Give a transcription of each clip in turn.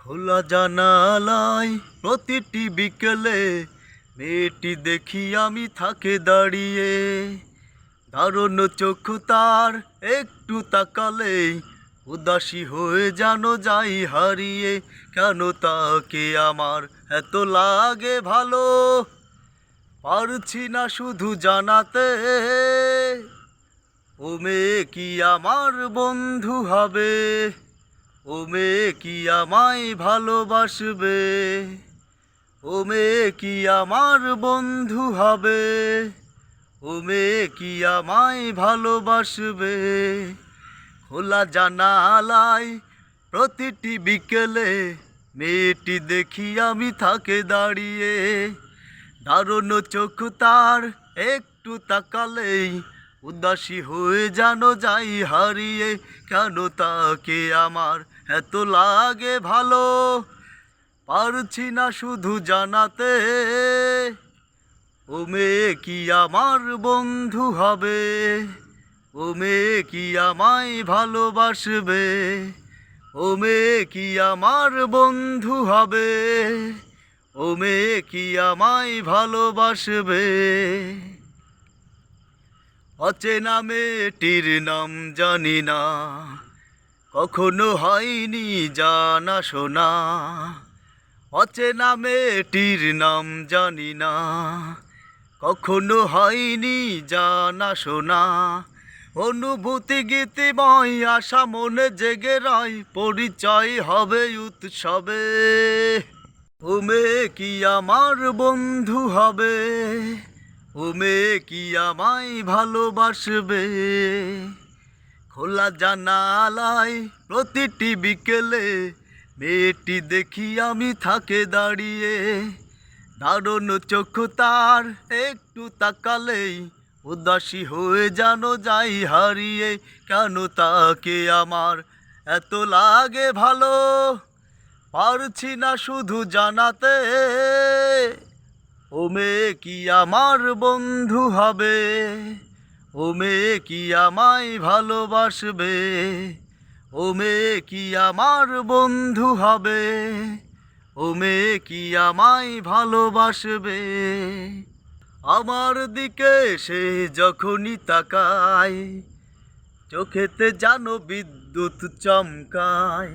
খোলা জানালায় প্রতিটি বিকেলে মেয়েটি দেখি আমি থাকে দাঁড়িয়ে। দারুণ চক্ষু তার একটু তাকালেই উদাসী হয়ে যেন যাই হারিয়ে। কেন তাকে আমার এত লাগে ভালো, পারছি না শুধু জানাতে। ও মেয়ে কি আমার বন্ধু হবে, ও মেয়ে কি আমায় ভালোবাসবে, ও মেয়ে কি আমার বন্ধু হবে, ও মেয়ে কি আমায় ভালোবাসবে। খোলা জানালায় প্রতিটি বিকেলে মেয়েটি দেখি আমি থাকে দাঁড়িয়ে। দারুণ চোখ তার একটু তাকালেই উদাসী হয়ে যেন যাই হারিয়ে। কেন তাকে আমার এত লাগে ভালো, পারছি না শুধু জানাতে। ও মেয়ে কি আমার বন্ধু হবে, ও মেয়ে কি আমায় ভালোবাসবে, ও মেয়ে কি আমার বন্ধু হবে, ও মেয়ে কি আমায় ভালোবাসবে। অচেনা মেয়েটির নাম জানি না, কখনো হয়নি জানা শোনা। অচেনা মেয়েটির নাম জানি না, কখনো হয়নি জানা শোনা। অনুভূতি গীতিময় আশা মনে জেগে রয়, পরিচয় হবে উৎসবে। ও মেয়ে কি আমার বন্ধু হবে, ও মেয়ে কি আমায় ভালোবাসবে। খোলা জানালায় প্রতিটি বিকেলে মেয়েটি দেখি আমি থাকে দাঁড়িয়ে। দারুণ চক্ষু তার একটু তাকালেই উদাসী হয়ে যেন যাই হারিয়ে। কেন তাকে আমার এত লাগে ভালো, পারছি না শুধু জানাতে। ও মেয়ে কি আমার বন্ধু হবে, ও মেয়ে কি আমায় ভালোবাসবে, ও মেয়ে কি আমার বন্ধু হবে, ও মেয়ে কি আমায় ভালোবাসবে। আমার দিকে সে যখনই তাকায়, চোখেতে যেন বিদ্যুৎ চমকায়।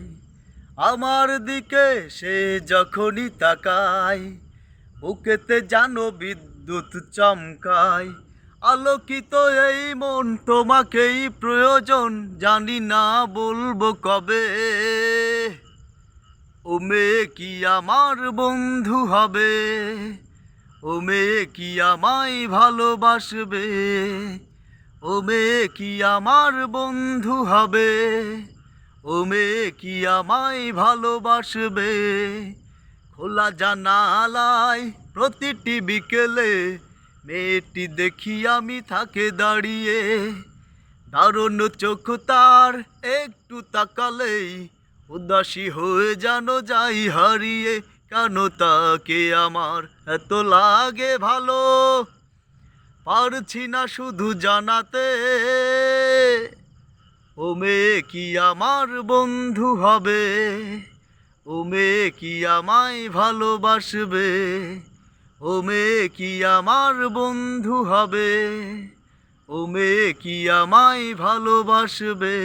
আমার দিকে সে যখনই তাকায়, বুকেতে যেন বিদ্যুৎ চমকায়। আলোকিত এই মন তোমাকেই প্রয়োজন, জানি না বলবো কবে। ও মেয়ে কি আমার বন্ধু হবে, ও মেয়ে কি আমায় ভালোবাসবে, ও মেয়ে কি আমার বন্ধু হবে, ও মেয়ে কি আমায় ভালোবাসবে। খোলা জানালায় প্রতিটি বিকেলে মেয়েটি দেখি আমি থাকে দাঁড়িয়ে। দারুণ চোখ তার একটু তাকালেই উদাসী হয়ে যেন যাই হারিয়ে। কেন তাকে আমার এত লাগে ভালো, পারছি না শুধু জানাতে। ও মেয়ে কি আমার বন্ধু হবে, ও মেয়ে কি আমায় ভালোবাসবে, ও মেয়ে কি আমার বন্ধু হবে, ও মেয়ে কি আমায় ভালোবাসবে।